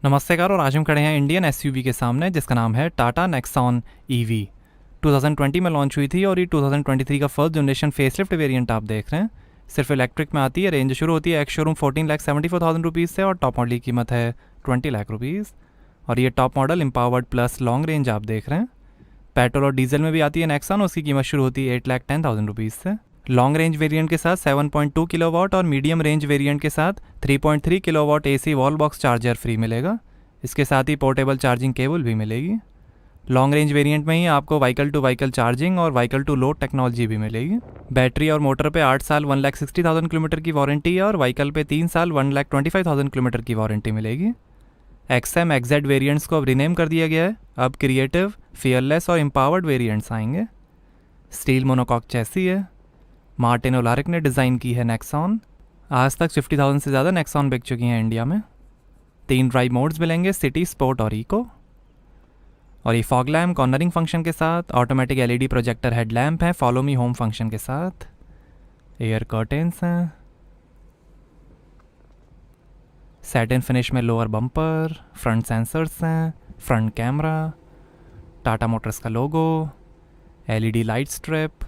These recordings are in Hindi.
नमस्कार। और आज हम खड़े हैं इंडियन एसयूवी के सामने जिसका नाम है टाटा नेक्सॉन ईवी। 2020 में लॉन्च हुई थी और ये 2023 का फर्स्ट जनरेशन फेसलिफ्ट वेरिएंट आप देख रहे हैं। सिर्फ इलेक्ट्रिक में आती है। रेंज शुरू होती है एक्स शोरूम 14,74,000 रुपीज़ से और टॉप मॉडल की कीमत है 20 लाख रुपीज़। और ये top model empowered plus long range आप देख रहे हैं। पेट्रोल और डीजल में भी आती है नेक्सॉन, उसकी कीमत शुरू होती है 8,10,000 रुपीज़ से। लॉन्ग रेंज वेरिएंट के साथ 7.2 किलोवाट और मीडियम रेंज वेरिएंट के साथ 3.3 kilowatt AC wall box charger free मिलेगा। इसके साथ ही पोर्टेबल चार्जिंग केबल भी मिलेगी। लॉन्ग रेंज वेरिएंट में ही आपको व्हीकल टू व्हीकल चार्जिंग और व्हीकल टू लोड टेक्नोलॉजी भी मिलेगी। बैटरी और मोटर पे 8 साल 1,60,000 किलोमीटर की वारंटी है और व्हीकल पे 3 साल 1,25,000 किलोमीटर की वारंटी मिलेगी। XM XZ वेरिएंट्स को अब रिनेम कर दिया गया है। अब क्रिएटिव, फियरलेस और एम्पावर्ड वेरिएंट्स आएंगे। स्टील मोनोकॉक चैसी है। मार्टिन ओलारिक ने डिज़ाइन की है नेक्सॉन। आज तक 50,000 से ज़्यादा नेक्सॉन बिक चुकी हैं इंडिया में। 3 ड्राइव मोड्स मिलेंगे, सिटी, स्पोर्ट और इको। और ये फॉग लैम्प कॉर्नरिंग फंक्शन के साथ, ऑटोमेटिक LED प्रोजेक्टर हेडलैम्प है फॉलो मी होम फंक्शन के साथ, एयर कर्टेन्स हैं, सैटिन फिनिश में लोअर बम्पर, फ्रंट सेंसर्स हैं, फ्रंट कैमरा, टाटा मोटर्स का लोगो, LED लाइट स्ट्रिप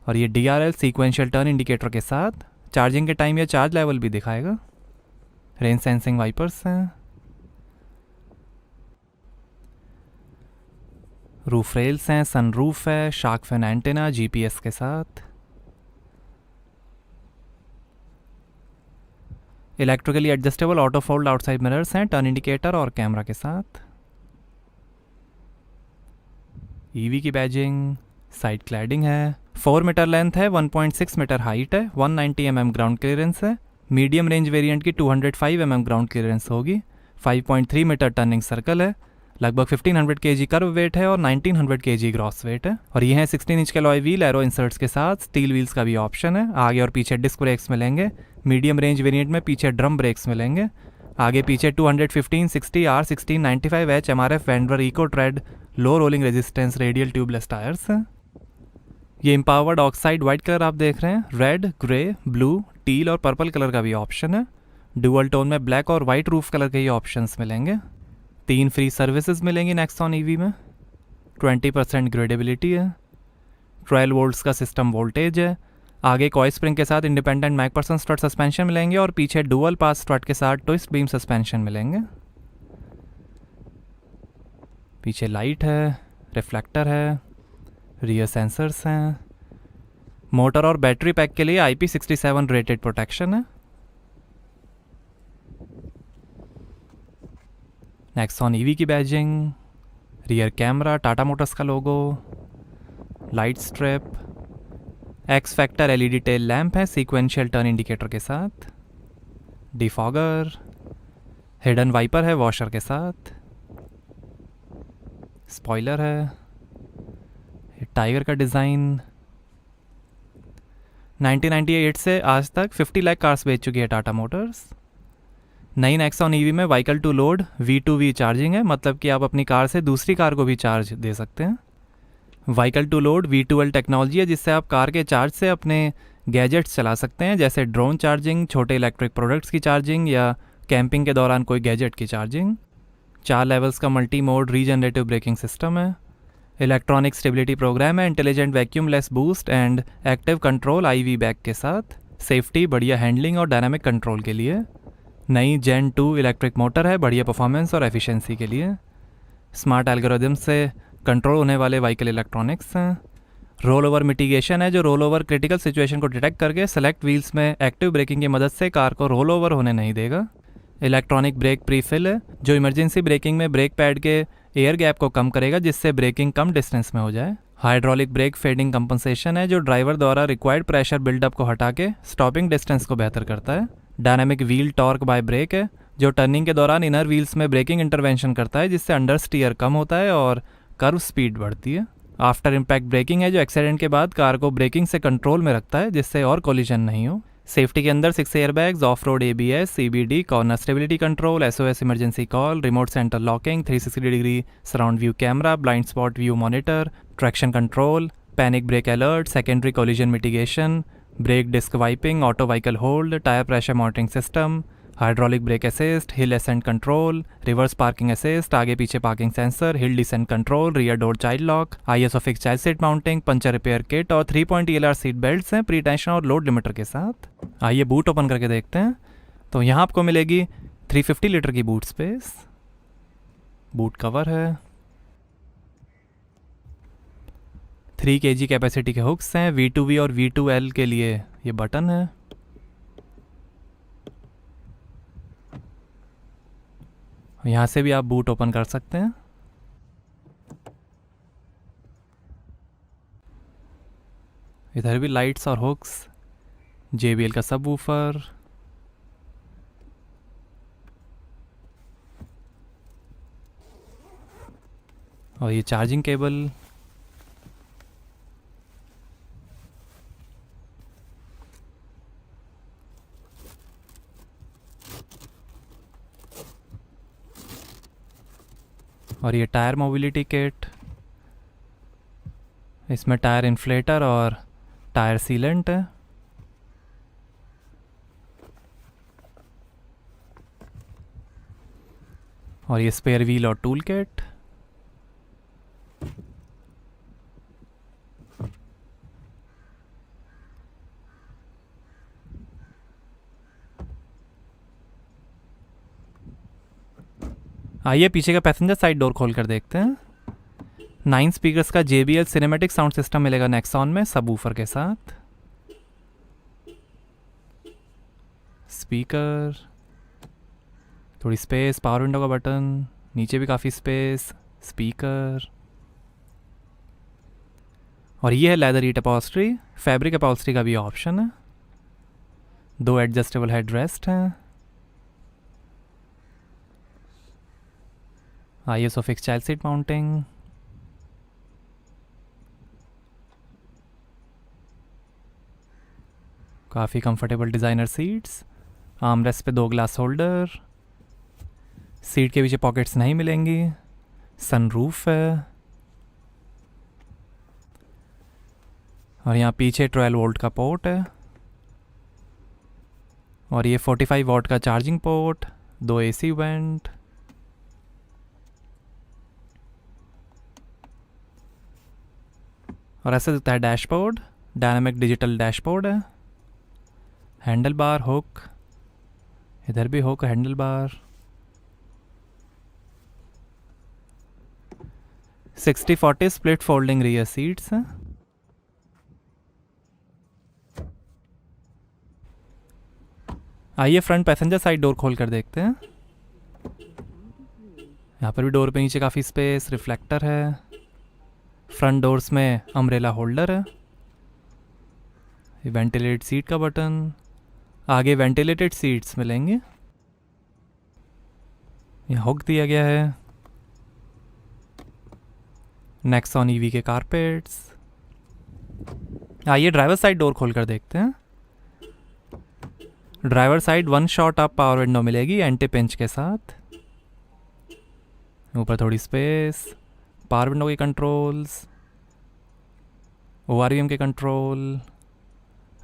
और ये DRL सीक्वेंशियल टर्न इंडिकेटर के साथ चार्जिंग के टाइम ये चार्ज लेवल भी दिखाएगा। रेन सेंसिंग वाइपर्स हैं, रूफ रेल्स हैं, सनरूफ है, शार्क फिन एंटेना GPS के साथ, electrically adjustable auto fold outside mirrors हैं, टर्न इंडिकेटर और कैमरा के साथ। ईवी की बैजिंग, साइड क्लैडिंग है, 4 मीटर लेंथ है, 1.6 मीटर हाइट है, 190 mm ग्राउंड क्लियरेंस है। मीडियम रेंज वेरिएंट की 205 mm ग्राउंड क्लियरेंस होगी। 5.3 मीटर टर्निंग सर्कल है, लगभग 1500 kg कर्व वेट है और 1900 kg ग्रॉस वेट है। और ये है 16 इंच के अलॉय व्हील एरो इंसर्ट्स के साथ। स्टील व्हील्स का भी ऑप्शन है। आगे और पीछे डिस्क ब्रेक्स मिलेंगे। मीडियम रेंज वेरिएंट में पीछे ड्रम ब्रेक्स मिलेंगे। आगे पीछे 215 60 R16 95H MRF Wanderer eco tread low rolling resistance radial tubeless tyres हैं। ये एम्पावर्ड ऑक्साइड वाइट कलर आप देख रहे हैं। रेड, ग्रे, ब्लू, टील और पर्पल कलर का भी ऑप्शन है। डुअल टोन में ब्लैक और वाइट रूफ कलर के ये ऑप्शंस मिलेंगे। 3 फ्री सर्विसेज मिलेंगी नेक्सॉन ईवी में। 20% ग्रेडेबिलिटी है। 12 वोल्ट्स का सिस्टम वोल्टेज है। आगे कॉय स्प्रिंग के साथ इंडिपेंडेंट मैकपर्सन स्ट्रट सस्पेंशन मिलेंगे और पीछे डुअल पास स्ट्रट के साथ ट्विस्ट बीम सस्पेंशन मिलेंगे। पीछे लाइट है, रिफ्लेक्टर है, रियर सेंसर्स हैं। मोटर और बैटरी पैक के लिए IP67 रेटेड प्रोटेक्शन है। नेक्सॉन ईवी की badging, rear camera, Tata Motors का logo, light strip, X factor LED tail lamp है सीक्वेंशियल टर्न इंडिकेटर के साथ, डिफॉगर, हिडन वाइपर है वॉशर के साथ, स्पॉइलर है, टाइगर का डिज़ाइन। 1998 से आज तक 50 लाख कार्स बेच चुकी है टाटा मोटर्स। नई नेक्सॉन ईवी में vehicle to load V2V charging है, मतलब कि आप अपनी कार से दूसरी कार को भी चार्ज दे सकते हैं। Vehicle to load V2L technology है, जिससे आप कार के चार्ज से अपने गैजेट्स चला सकते हैं, जैसे ड्रोन चार्जिंग, छोटे इलेक्ट्रिक प्रोडक्ट्स की चार्जिंग या कैंपिंग के दौरान कोई गैजेट की चार्जिंग। 4 लेवल्स का multi mode regenerative braking system है। इलेक्ट्रॉनिक स्टेबिलिटी प्रोग्राम है, intelligent vacuum less boost and active control IV bag के साथ। सेफ्टी, बढ़िया हैंडलिंग और डायनामिक कंट्रोल के लिए। नई Gen 2 इलेक्ट्रिक मोटर है, बढ़िया परफॉर्मेंस और एफिशिएंसी के लिए। स्मार्ट एल्गोरिदम से कंट्रोल होने वाले व्हीकल इलेक्ट्रॉनिक्स हैं। रोल ओवर मिटिगेशन है, जो रोल ओवर क्रिटिकल सिचुएशन को डिटेक्ट करके सेलेक्ट व्हील्स में एक्टिव ब्रेकिंग की मदद से कार को रोल ओवर होने नहीं देगा। इलेक्ट्रॉनिक ब्रेक प्रीफिल है, जो इमरजेंसी ब्रेकिंग में ब्रेक पैड के एयर गैप को कम करेगा, जिससे ब्रेकिंग कम डिस्टेंस में हो जाए। हाइड्रोलिक ब्रेक फेडिंग कंपनसेशन है, जो ड्राइवर द्वारा रिक्वायर्ड प्रेशर बिल्डअप को हटा के स्टॉपिंग डिस्टेंस को बेहतर करता है। Dynamic wheel torque by brake है, जो टर्निंग के दौरान इनर व्हील्स में ब्रेकिंग इंटरवेंशन करता है, जिससे अंडर स्टीयर कम होता है और कर्व स्पीड बढ़ती है। आफ्टर इम्पैक्ट ब्रेकिंग है, जो एक्सीडेंट के बाद कार को ब्रेकिंग से कंट्रोल में रखता है, जिससे और कोलिजन नहीं हो। सेफ्टी के अंदर 6 airbags, off road ABS, CBD, corner stability control, SOS emergency call, remote centre locking, 360 degree surround view camera, blind spot view monitor, traction control, panic brake alert, secondary collision mitigation, brake disc wiping, auto vehicle hold, tyre pressure monitoring system, hydraulic brake assist, hill ascent control, reverse parking assist, आगे पीछे parking sensor, hill descent control, rear door child lock, ISO fix child seat mounting, puncture repair kit और 3 पॉइंट ELR सीट बेल्ट्स हैं प्री टेंशन और लोड लिमिटर के साथ। आइए बूट ओपन करके देखते हैं। तो यहाँ आपको मिलेगी 350 लीटर की बूट स्पेस, बूट कवर है, 3 kg कैपेसिटी के हुक्स हैं, V2V और V2L के लिए ये बटन है। यहाँ से भी आप बूट ओपन कर सकते हैं। इधर भी लाइट्स और हुक्स, JBL का सबवूफर, और ये चार्जिंग केबल। और ये टायर मोबिलिटी किट, इसमें टायर इन्फ्लेटर और टायर सीलेंट है। और ये स्पेयर व्हील और टूल किट। आइए पीछे का पैसेंजर साइड डोर खोल कर देखते हैं। 9 स्पीकर्स का JBL सिनेमैटिक साउंड सिस्टम मिलेगा नेक्सॉन में सबवूफर के साथ। स्पीकर, थोड़ी स्पेस, पावर विंडो का बटन, नीचे भी काफ़ी स्पेस, स्पीकर। और ये है लेदर ईट अपॉल्स्ट्री, फैब्रिक अपॉल्स्ट्री का भी ऑप्शन है। 2 एडजस्टेबल हेड रेस्ट हैं। ISO fix child seat mounting, काफ़ी कंफर्टेबल डिज़ाइनर सीट्स, आर्मरेस्ट पे 2 ग्लास होल्डर, सीट के पीछे पॉकेट्स नहीं मिलेंगी, सनरूफ है। और यहाँ पीछे 12 वोल्ट का पोर्ट है। और ये 45 वॉट का चार्जिंग पोर्ट, 2 AC वेंट। और ऐसे दिखता है डैशबोर्ड, डायनामिक डिजिटल डैशबोर्ड है। हैंडल बार, हुक, इधर भी hook, handle bar. 60-40 split folding rear seats हैं। आइए फ्रंट पैसेंजर साइड डोर खोल कर देखते हैं। यहाँ पर भी डोर पे नीचे काफ़ी स्पेस, रिफ्लेक्टर है। फ्रंट डोर्स में अम्ब्रेला होल्डर है। ये वेंटिलेटेड सीट का बटन, आगे वेंटिलेटेड सीट्स मिलेंगे। यहाँ हुक दिया गया है। नेक्सॉन EV के कारपेट्स। आइए ड्राइवर साइड डोर खोल कर देखते हैं। Driver side 1 shot up power window मिलेगी एंटी पिंच के साथ। ऊपर थोड़ी स्पेस, पावर विंडो के कंट्रोल्स, ORVM के कंट्रोल,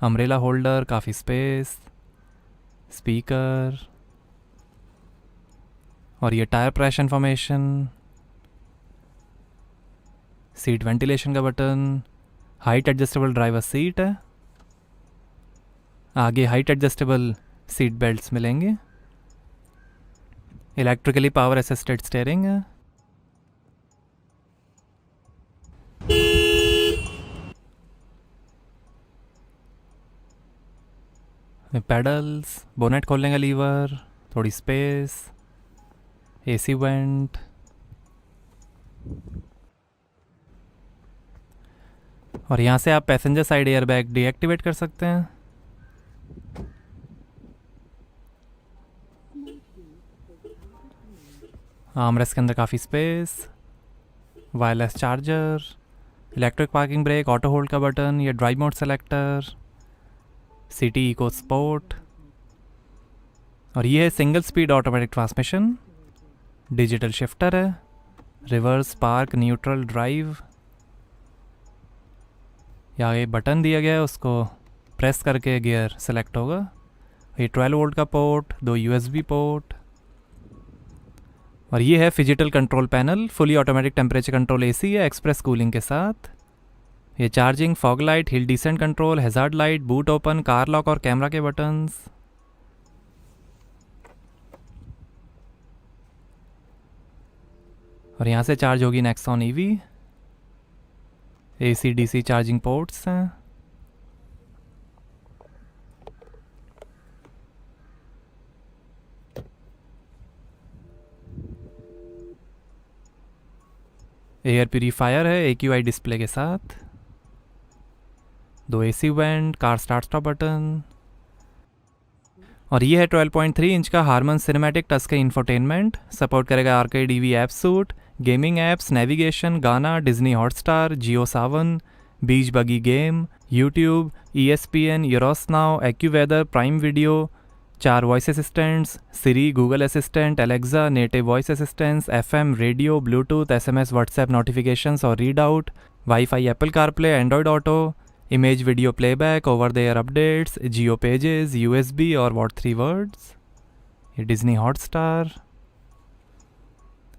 अम्ब्रेला होल्डर, काफ़ी स्पेस, स्पीकर। और ये tyre pressure information, seat ventilation का button, height adjustable driver seat है। आगे हाइट एडजस्टेबल सीट बेल्ट्स मिलेंगे। इलेक्ट्रिकली पावर असिस्टेड स्टीयरिंग है। पेडल्स, बोनेट खोलने का लीवर, थोड़ी स्पेस, AC वेंट। और यहाँ से आप पैसेंजर साइड एयरबैग डीएक्टिवेट कर सकते हैं। आर्मरेस्ट के अंदर काफ़ी space, wireless charger, electric parking brake, auto hold का बटन, ये drive mode selector, city eco sport. और ये है single speed automatic transmission, digital shifter है, रिवर्स, पार्क, न्यूट्रल, ड्राइव। यहाँ ये बटन दिया गया है, उसको प्रेस करके गियर सेलेक्ट होगा। ये 12 वोल्ट का पोर्ट, 2 USB पोर्ट, और ये है phygital control panel, fully automatic temperature control AC है एक्सप्रेस कूलिंग के साथ। ये charging, fog light, hill descent control, hazard light, boot open, car lock और कैमरा के बटन्स। और यहाँ से चार्ज होगी Nexon EV। AC DC charging ports हैं। एयर प्यूरीफायर है AQI डिस्प्ले के साथ, 2 AC vent, car start stop button, और ये है 12.3 इंच का Harman cinematic touch screen infotainment. Support करेगा arcade EV app suite, gaming apps, navigation, Gaana, Disney Hotstar, Jio Saavn, beach buggy game, YouTube, ESPN, Eros Now, AccuWeather, Prime Video, 4 voice assistants, Siri, Google Assistant, Alexa, native voice assistants, FM, radio, Bluetooth, SMS, WhatsApp notifications और read out, WiFi, Apple CarPlay, Android Auto, image video playback, over the air updates, Jio pages, USB और वॉट 3 वर्ड्स। ये डिज्नी हॉटस्टार।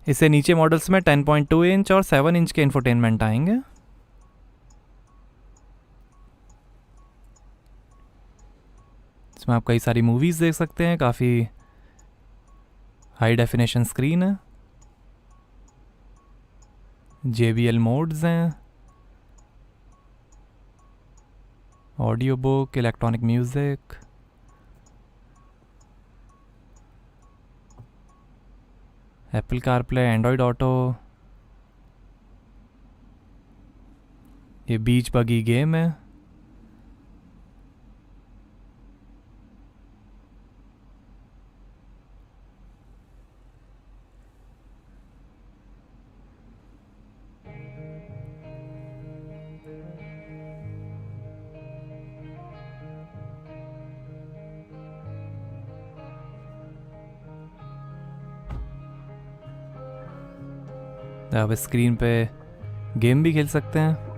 इससे नीचे मॉडल्स में 10.2 इंच और 7 इंच के इंफोटेनमेंट आएंगे। इसमें आप कई सारी मूवीज़ देख सकते हैं, काफ़ी हाई डेफिनेशन स्क्रीन है, JBL मोड्स हैं, audio book, electronic music, Apple CarPlay, Android auto, ये बीच बगी गेम है, आप स्क्रीन पे गेम भी खेल सकते हैं।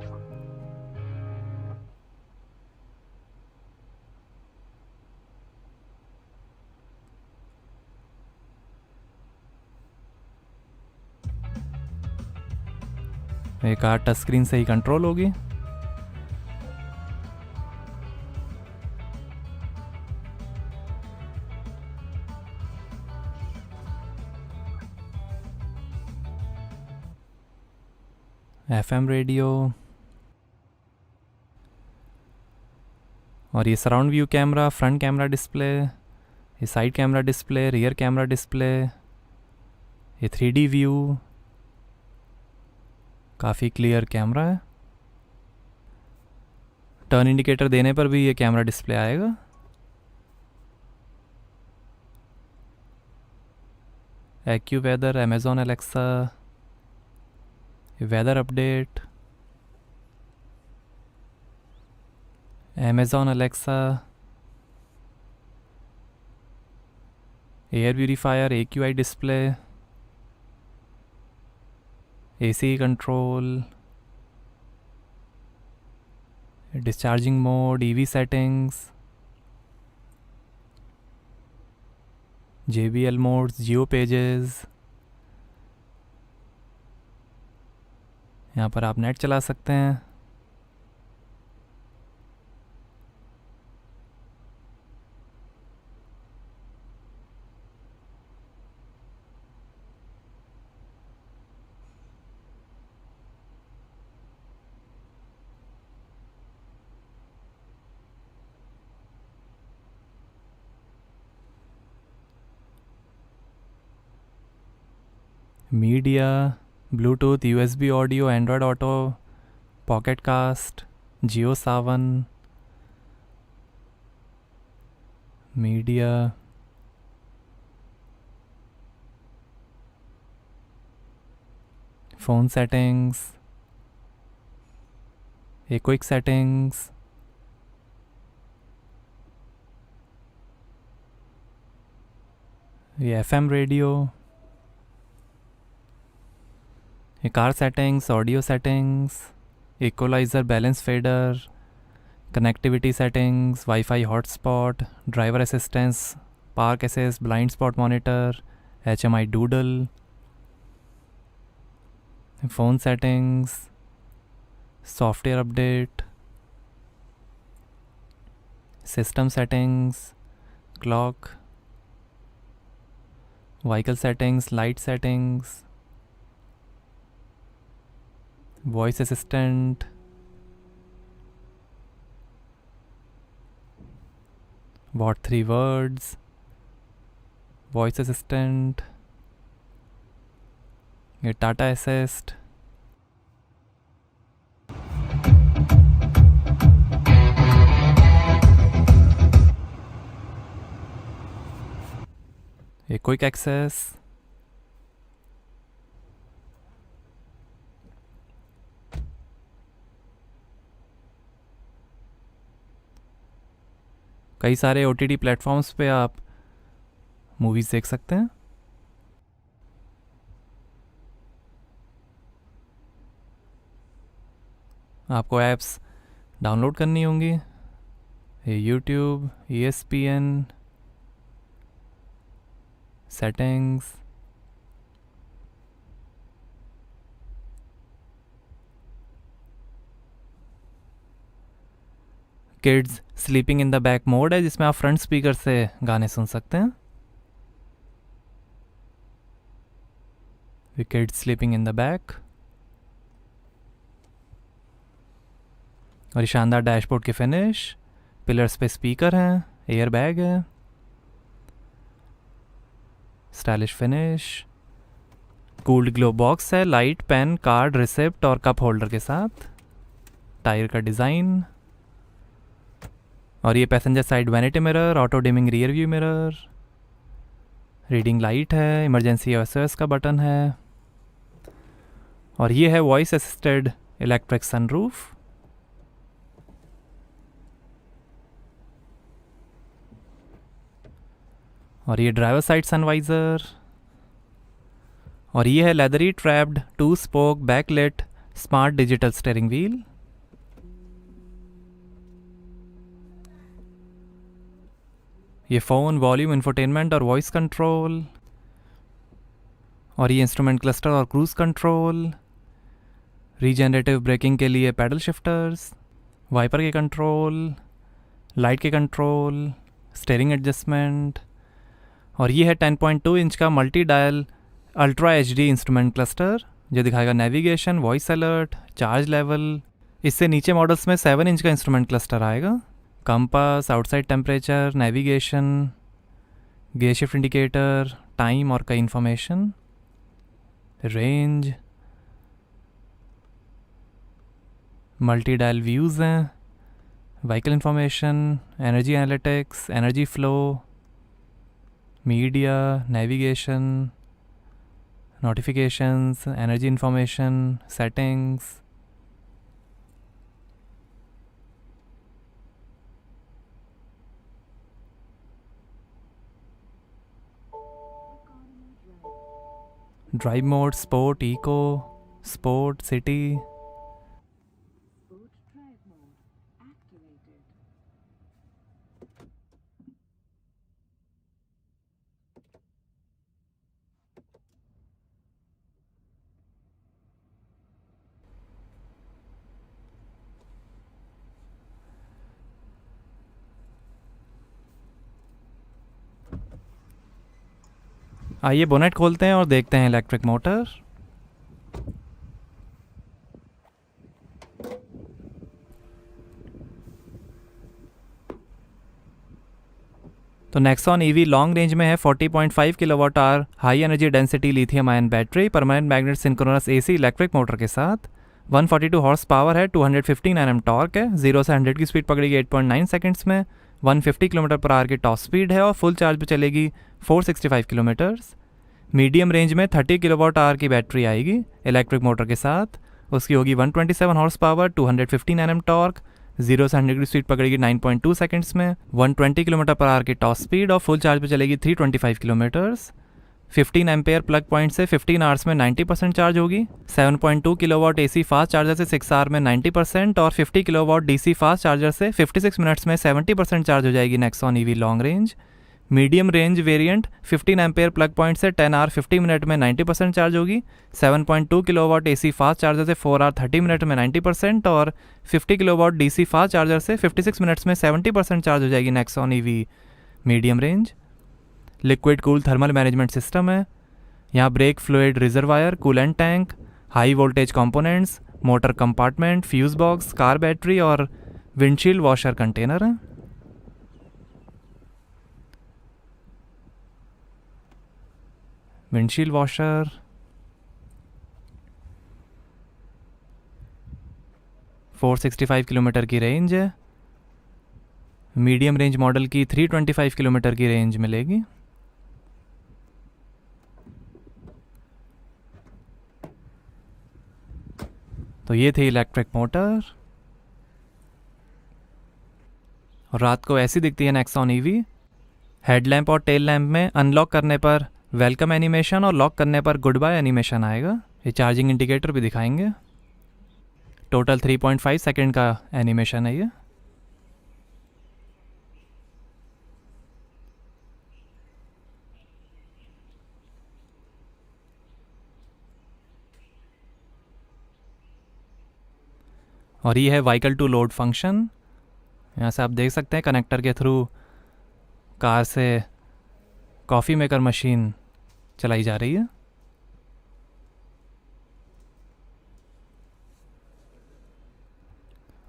ये कार टच स्क्रीन से ही कंट्रोल होगी। FM रेडियो, और ये surround view camera, front camera display, ये side camera display, rear camera display, ये 3D व्यू, काफ़ी क्लियर कैमरा है। टर्न इंडिकेटर देने पर भी ये कैमरा डिस्प्ले आएगा। AccuWeather, Amazon Alexa, weather update, Amazon Alexa, air purifier, AQI display, AC control, discharging mode, EV settings, JBL modes, Jio pages. यहाँ पर आप नेट चला सकते हैं। Media, Bluetooth, USB audio, Android Auto, Pocket Cast, Jio Saavn, media, phone settings, ये क्विक सेटिंग्स, ये FM रेडियो, ये car settings, audio settings, equaliser, balance fader, connectivity settings, WiFi hotspot, driver assistance, park assist, blind spot monitor, HMI doodle, phone settings, software update, system settings, clock, vehicle settings, light settings, voice assistant, what 3 words, voice assistant, ये टाटा असिस्ट, ये क्विक एक्सेस, कई सारे OTT प्लेटफॉर्म्स पे आप मूवीज़ देख सकते हैं। आपको ऐप्स डाउनलोड करनी होंगी, ये YouTube, ESPN, settings, kids sleeping in the back mode है जिसमें आप फ्रंट स्पीकर से गाने सुन सकते हैं। Kids sleeping in the back. और ये शानदार डैशबोर्ड के फिनिश, पिलर्स पे स्पीकर हैं, एयर बैग है, stylish finish, cooled glove box है, लाइट, पेन, कार्ड, रिसिप्ट और कप होल्डर के साथ, टायर का डिज़ाइन। और ये passenger side vanity mirror, auto dimming rear view mirror, reading light है, इमरजेंसी SOS का बटन है। और ये है वॉइस असिस्टेड इलेक्ट्रिक सनरूफ। और ये ड्राइवर साइड सनवाइज़र। और ये है leathery trapped 2 spoke बैकलेट smart digital steering wheel. ये फ़ोन, वॉल्यूम, इंफोटेनमेंट और वॉइस कंट्रोल। और ये इंस्ट्रूमेंट क्लस्टर और क्रूज़ कंट्रोल, रीजनरेटिव ब्रेकिंग के लिए पैडल शिफ्टर्स, वाइपर के कंट्रोल, लाइट के कंट्रोल, स्टीयरिंग एडजस्टमेंट। और ये है 10.2 इंच का multi dial ultra HD instrument cluster जो दिखाएगा navigation, voice alert, charge level. इससे नीचे मॉडल्स में 7 इंच का इंस्ट्रूमेंट क्लस्टर आएगा, compass, outside temperature, navigation, gear shift indicator, time और कई information, range, multi dial views हैं, vehicle information, energy analytics, energy flow, media, navigation, notifications, energy information, settings. Drive mode, sport, eco, sport, city. आइए बोनेट खोलते हैं और देखते हैं इलेक्ट्रिक मोटर। तो नेक्सॉन EV लॉन्ग रेंज में है 40.5 kilowatt hour high energy density lithium ion battery, permanent magnet synchronous AC electric motor के साथ, 142 हॉर्स पावर है, 215 Nm टॉर्क है, 0 से 100 की स्पीड पकड़ेगी 8.9 सेकंड्स में, 150 किलोमीटर पर आवर की टॉप स्पीड है और फुल चार्ज पे चलेगी 465 किलोमीटर्स। मीडियम रेंज में 30 किलोवाट आवर की बैटरी आएगी इलेक्ट्रिक मोटर के साथ, उसकी होगी 127 हॉर्स पावर, 215 Nm टॉर्क, 0 से 100 की स्पीड पकड़ेगी 9.2 सेकंड्स में, 120 किलोमीटर पर आवर की टॉप स्पीड और फुल चार्ज पे चलेगी 325 किलोमीटर्स। 15 एम्पेयर प्लग पॉइंट से 15 आवर्स में 90% चार्ज होगी। 7.2 किलोवाट AC फास्ट चार्जर से 6 आवर में 90% और 50 किलोवाट DC फास्ट चार्जर से 56 मिनट्स में 70% चार्ज हो जाएगी Nexon EV long range. Medium range variant 15 ampere plug point से 10 आवर 50 मिनट में 90% चार्ज होगी। 7.2 किलोवाट AC फास्ट चार्जर से 4 आवर 30 मिनट में 90% और 50 किलोवाट DC फास्ट चार्जर से 56 मिनट्स में 70% चार्ज हो जाएगी Nexon EV medium range. Liquid cool thermal management system है। यहाँ brake fluid reservoir, coolant tank, high voltage components, motor compartment, fuse box, car battery और विंडशील्ड वॉशर कंटेनर है। विंडशील्ड वॉशर, फोर 465 किलोमीटर की रेंज है। मीडियम रेंज मॉडल की 325 किलोमीटर की रेंज मिलेगी। तो ये थे इलेक्ट्रिक मोटर। और रात को ऐसी दिखती है नेक्सॉन EV। हेडलैम्प और टेल लैम्प में अनलॉक करने पर वेलकम एनिमेशन और लॉक करने पर गुड बाय एनिमेशन आएगा। ये चार्जिंग इंडिकेटर भी दिखाएंगे। टोटल 3.5 सेकेंड का एनिमेशन है ये। और ये है व्हीकल टू लोड फंक्शन। यहाँ से आप देख सकते हैं कनेक्टर के थ्रू कार से कॉफ़ी मेकर मशीन चलाई जा रही है।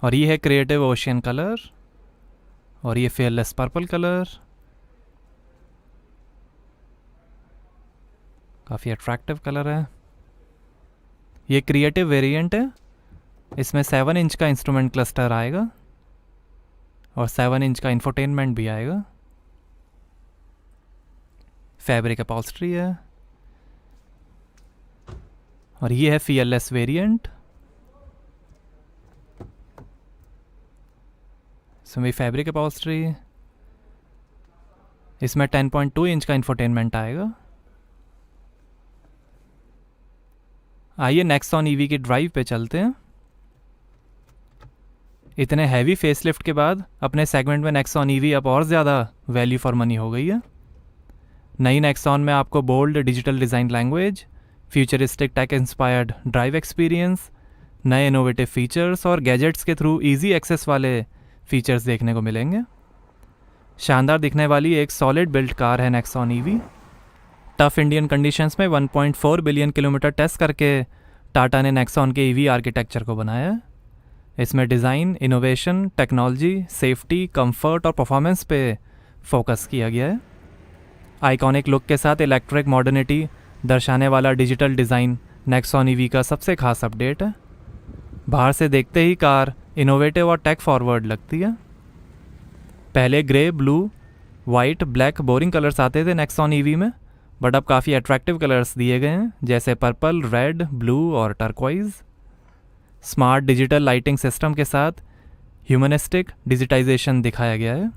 और ये है क्रिएटिव ओशियन कलर और ये फेयरलेस पर्पल कलर। काफ़ी अट्रैक्टिव कलर है। ये क्रिएटिव वेरिएंट है। इसमें 7 इंच का इंस्ट्रूमेंट क्लस्टर आएगा और 7 इंच का इंफोटेनमेंट भी आएगा। फैब्रिक अपॉल्स्ट्री है। और ये है fearless वेरिएंट। इसमें फैब्रिक अपॉल्स्ट्री। इसमें 10.2 इंच का इंफोटेनमेंट आएगा। आइए नेक्सॉन EV की ड्राइव पे चलते हैं। इतने हैवी फेसलिफ्ट के बाद अपने सेगमेंट में नेक्सॉन EV अब और ज़्यादा वैल्यू फॉर मनी हो गई है। नई नेक्सॉन में आपको bold digital design language, futuristic tech inspired drive experience, नए इनोवेटिव फीचर्स और गैजेट्स के थ्रू इजी एक्सेस वाले फीचर्स देखने को मिलेंगे। शानदार दिखने वाली एक सॉलिड बिल्ड कार है Nexon EV। Tough Indian conditions में 1.4 बिलियन किलोमीटर टेस्ट करके टाटा ने नेक्सॉन के EV आर्किटेक्चर को बनाया है। इसमें design, innovation, technology, safety, comfort और परफॉर्मेंस पे फोकस किया गया है। आइकॉनिक लुक के साथ इलेक्ट्रिक मॉडर्निटी दर्शाने वाला डिजिटल डिज़ाइन नेक्सॉन EV का सबसे खास अपडेट है। बाहर से देखते ही कार इनोवेटिव और टेक फॉरवर्ड लगती है। पहले grey, blue, white, black boring colours आते थे नेक्सॉन EV में, बट अब काफ़ी अट्रैक्टिव कलर्स दिए गए हैं जैसे पर्पल, रेड, ब्लू और turquoise. Smart digital lighting system के साथ ह्यूमनिस्टिक डिजिटाइजेशन दिखाया गया है।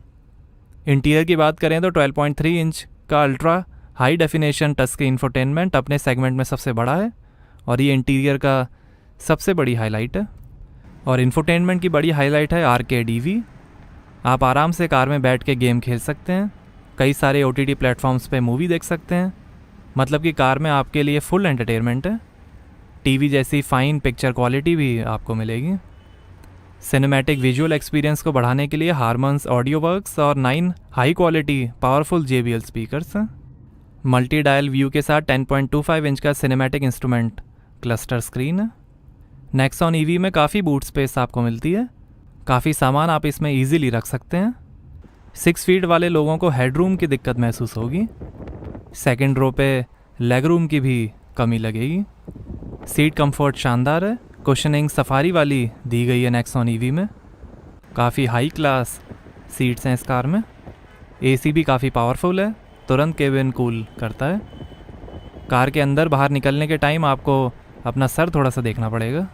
इंटीरियर की बात करें तो 12.3 इंच का ultra high definition touch screen infotainment अपने सेगमेंट में सबसे बड़ा है और ये इंटीरियर का सबसे बड़ी हाईलाइट है। और इंफोटेनमेंट की बड़ी हाईलाइट है आर्केड EV। आप आराम से कार में बैठ के गेम खेल सकते हैं, कई सारे OTT प्लेटफॉर्म्स पे मूवी देख सकते हैं। मतलब कि कार में आपके लिए फुल एंटरटेनमेंट है। टीवी जैसी फाइन पिक्चर क्वालिटी भी आपको मिलेगी। सिनेमैटिक विजुअल एक्सपीरियंस को बढ़ाने के लिए हारमन्स ऑडियो वर्क्स और 9 high quality powerful JBL speakers हैं। मल्टी डायल व्यू के साथ 10.25 इंच का सिनेमैटिक इंस्ट्रूमेंट क्लस्टर स्क्रीन है। नेक्सॉन EV में काफ़ी बूट स्पेस आपको मिलती है। काफ़ी सामान आप इसमें ईजिली रख सकते हैं। 6 फीट वाले लोगों को हेडरूम की दिक्कत महसूस होगी। सेकेंड रो पे लेग रूम की भी कमी लगेगी। सीट कंफर्ट शानदार है। कुशनिंग सफारी वाली दी गई है नेक्सॉन EV में। काफ़ी हाई क्लास सीट्स हैं इस कार में। AC भी काफ़ी पावरफुल है, तुरंत केबिन कूल करता है। कार के अंदर बाहर निकलने के टाइम आपको अपना सर थोड़ा सा देखना पड़ेगा।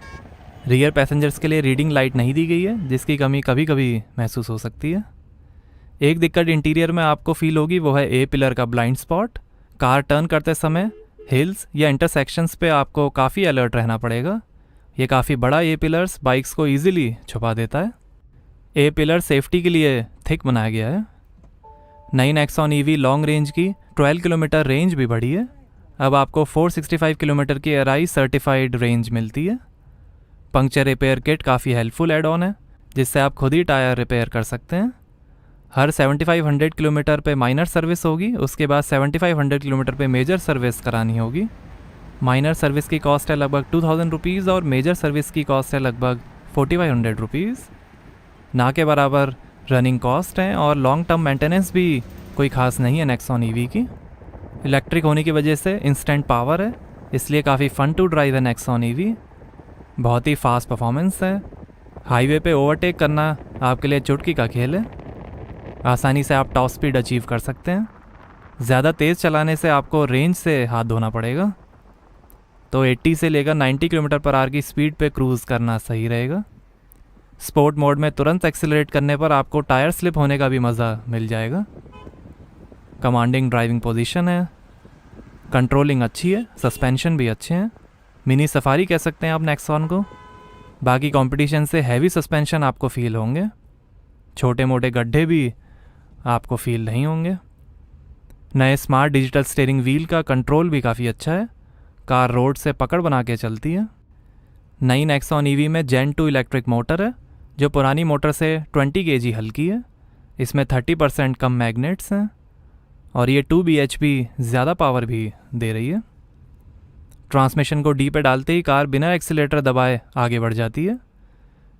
रियर पैसेंजर्स के लिए रीडिंग लाइट नहीं दी गई है, जिसकी कमी कभी कभी महसूस हो सकती है। एक दिक्कत इंटीरियर में आपको फील होगी, वो है A पिलर का ब्लाइंड स्पॉट। कार टर्न करते समय हिल्स या इंटरसेक्शंस पे आपको काफ़ी अलर्ट रहना पड़ेगा। ये काफ़ी बड़ा ए पिलर्स बाइक्स को ईजिली छुपा देता है। ए पिलर सेफ्टी के लिए थिक बनाया गया है। नई नेक्सॉन ईवी लॉन्ग रेंज की 12 किलोमीटर रेंज भी बढ़ी है। अब आपको 465 किलोमीटर की एआरआई सर्टिफाइड रेंज मिलती है। पंक्चर रिपेयर किट काफ़ी हेल्पफुल एड ऑन है, जिससे आप खुद ही टायर रिपेयर कर सकते हैं। हर 7500 किलोमीटर पे माइनर सर्विस होगी, उसके बाद 7500 किलोमीटर पे मेजर सर्विस करानी होगी। माइनर सर्विस की कॉस्ट है लगभग 2000 रुपीज़ और मेजर सर्विस की कॉस्ट है लगभग 4500 रुपीज़। ना के बराबर रनिंग कॉस्ट हैं और लॉन्ग टर्म मेंटेनेंस भी कोई ख़ास नहीं है नेक्सॉन ईवी की। इलेक्ट्रिक होने की वजह से इंस्टेंट पावर है, इसलिए काफ़ी फन टू ड्राइव है नेक्सॉन ईवी। बहुत ही फास्ट परफॉर्मेंस है। हाईवे पे ओवरटेक करना आपके लिए चुटकी का खेल है। आसानी से आप टॉप स्पीड अचीव कर सकते हैं। ज़्यादा तेज़ चलाने से आपको रेंज से हाथ धोना पड़ेगा, तो 80 से लेकर 90 किलोमीटर पर आवर की स्पीड पे क्रूज़ करना सही रहेगा। स्पोर्ट मोड में तुरंत एक्सेलरेट करने पर आपको टायर स्लिप होने का भी मज़ा मिल जाएगा। कमांडिंग ड्राइविंग पोजीशन है, कंट्रोलिंग अच्छी है, सस्पेंशन भी अच्छे हैं। मिनी सफारी कह सकते हैं आप नेक्सॉन को। बाकी कंपटीशन से हैवी सस्पेंशन आपको फील होंगे, छोटे मोटे गड्ढे भी आपको फील नहीं होंगे। नए स्मार्ट डिजिटल स्टीयरिंग व्हील का कंट्रोल भी काफ़ी अच्छा है, कार रोड से पकड़ बना के चलती है। नई नेक्सॉन ईवी में जेन 2 इलेक्ट्रिक मोटर है, जो पुरानी मोटर से 20 kg हल्की है। इसमें 30% कम मैग्नेट्स हैं और ये 2 bhp ज़्यादा पावर भी दे रही है। ट्रांसमिशन को डी पे डालते ही कार बिना एक्सीलेटर दबाए आगे बढ़ जाती है।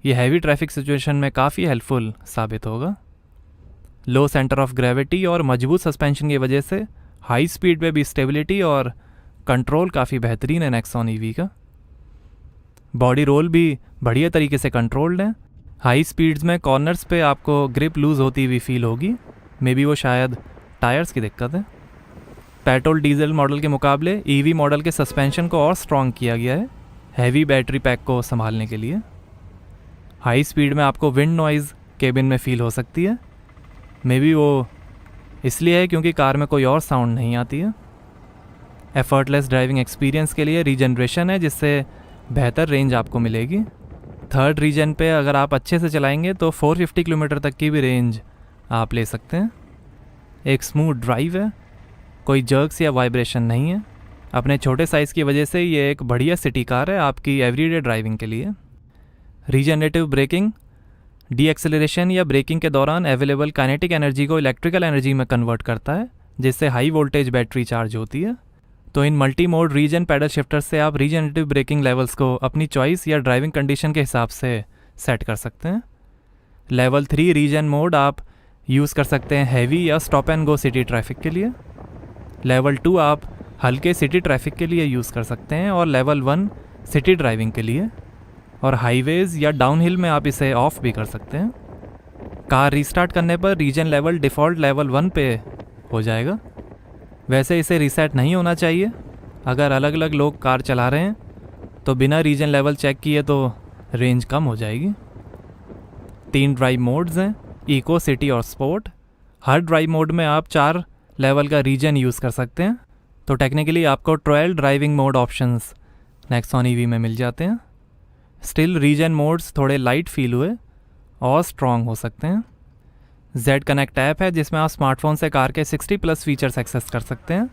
ये हैवी ट्रैफिक सिचुएशन में काफ़ी हेल्पफुल साबित होगा। लो सेंटर ऑफ ग्रेविटी और मजबूत सस्पेंशन की वजह से हाई स्पीड पे भी स्टेबिलिटी और कंट्रोल काफ़ी बेहतरीन है नेक्सॉन ईवी का। बॉडी रोल भी बढ़िया तरीके से कंट्रोल्ड है। हाई स्पीड्स में कॉर्नर्स पे आपको ग्रिप लूज़ होती हुई फील होगी, मे बी वो शायद टायर्स की दिक्कत है। पेट्रोल डीजल मॉडल के मुकाबले ईवी मॉडल के सस्पेंशन को और स्ट्रॉन्ग किया गया है, हैवी बैटरी पैक को संभालने के लिए। हाई स्पीड में आपको विंड नॉइज़ केबिन में फील हो सकती है, मे बी वो इसलिए है क्योंकि कार में कोई और साउंड नहीं आती है। एफर्टलेस ड्राइविंग एक्सपीरियंस के लिए रीजनरेशन है, जिससे बेहतर रेंज आपको मिलेगी। थर्ड रीजन पे अगर आप अच्छे से चलाएंगे तो 450 किलोमीटर तक की भी रेंज आप ले सकते हैं। एक स्मूथ ड्राइव है, कोई जर्क्स या वाइब्रेशन नहीं है। अपने छोटे साइज़ की वजह से ये एक बढ़िया सिटी कार है आपकी एवरीडे ड्राइविंग के लिए। रीजनरेटिव ब्रेकिंग डी एक्सेलरेशन या ब्रेकिंग के दौरान अवेलेबल काइनेटिक एनर्जी को इलेक्ट्रिकल एनर्जी में कन्वर्ट करता है, जिससे हाई वोल्टेज बैटरी चार्ज होती है। तो इन multi mode regen paddle shifter से आप रीजनरेटिव ब्रेकिंग लेवल्स को अपनी चॉइस या ड्राइविंग कंडीशन के हिसाब से सेट कर सकते हैं। लेवल 3 रीजन मोड आप यूज़ कर सकते हैं हैवी या stop and go city traffic के लिए। लेवल 2 आप हल्के सिटी ट्रैफिक के लिए यूज़ कर सकते हैं और लेवल 1 सिटी ड्राइविंग के लिए। और हाईवेज़ या डाउनहिल में आप इसे ऑफ भी कर सकते हैं। कार रीस्टार्ट करने पर रीजन लेवल डिफ़ॉल्ट लेवल 1 पे हो जाएगा। वैसे इसे रीसेट नहीं होना चाहिए। अगर अलग अलग लोग कार चला रहे हैं तो बिना रीजन लेवल चेक किए तो रेंज कम हो जाएगी। 3 ड्राइव मोड्स हैं, इको, सिटी और स्पोर्ट। हर ड्राइव मोड में आप 4 लेवल का रीजन यूज़ कर सकते हैं। तो टेक्निकली आपको 12 driving mode options Nexon EV में मिल जाते हैं। स्टिल रीजन मोड्स थोड़े लाइट फील हुए और स्ट्रॉन्ग हो सकते हैं। जेड कनेक्ट ऐप है, जिसमें आप स्मार्टफोन से कार के 60+ फीचर्स एक्सेस कर सकते हैं,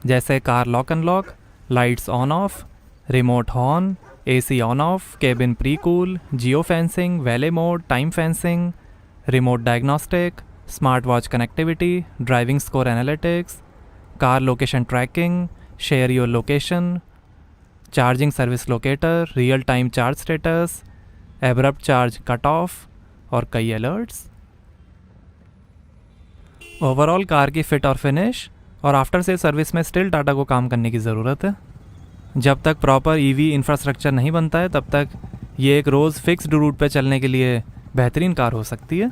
जैसे car lock unlock, lights on off, remote horn, AC on off, cabin pre cool, geo fencing, valet mode, time fencing, remote diagnostic, smart watch connectivity, driving score analytics, car location tracking, share your location, charging service locator, real time charge status, abrupt charge cut off और कई अलर्ट्स। ओवरऑल कार की फिट और फिनिश और आफ्टर सेल सर्विस में स्टिल टाटा को काम करने की ज़रूरत है। जब तक प्रॉपर ईवी इंफ्रास्ट्रक्चर नहीं बनता है, तब तक ये एक रोज़ फिक्स्ड रूट पे चलने के लिए बेहतरीन कार हो सकती है।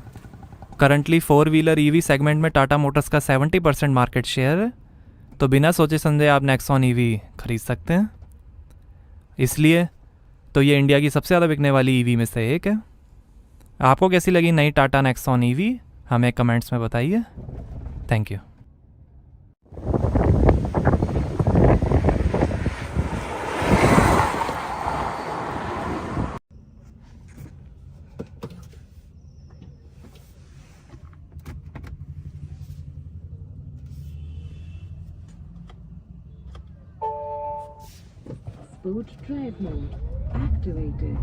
करंटली 4 व्हीलर ईवी सेगमेंट में टाटा मोटर्स का 70% मार्केट शेयर है, तो बिना सोचे समझे आप नेक्सॉन ईवी खरीद सकते हैं। इसलिए तो ये इंडिया की सबसे ज़्यादा बिकने वाली ईवी में से एक है। आपको कैसी लगी नई टाटा नेक्सॉन ईवी, हमें कमेंट्स में बताइए। Thank you. Sport drive mode activated.